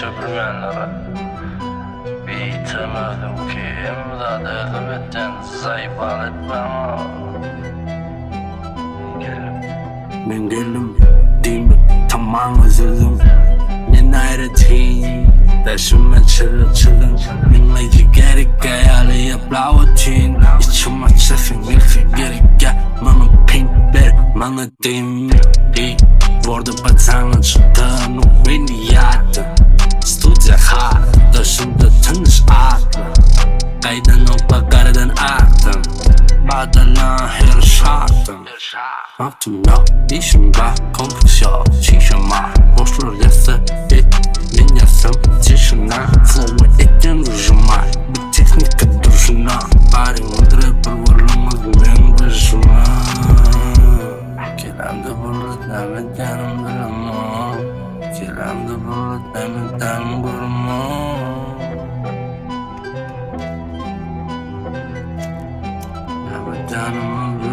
yaşa bilmeyenlere Bitemedim ki imdad edip etten zayıfal etmem. Ben geldim değil mi? Tamam özledim. Ben ayrıtayım Deşime çılın Dinleyici gerek hayali yaplavutun İçime sesin ilfi gerek Bana pink ver Bana dim Vurdu batağına çıktığını beni yaktı Stüdyo hatta şimdi tanış aklı Kaydan bakardan aktım Badalan her şartım Yaptım ya işim var kompleks yok Çişim var boşluğu yasa Ben yasam çişine Flow'u etten rujuma Bu teknik duruşuna Bari rapper varlamaz ben başıma Kelamda bulut demet yanım durma Kelamda bulut demet yanım durma Demet yanım durma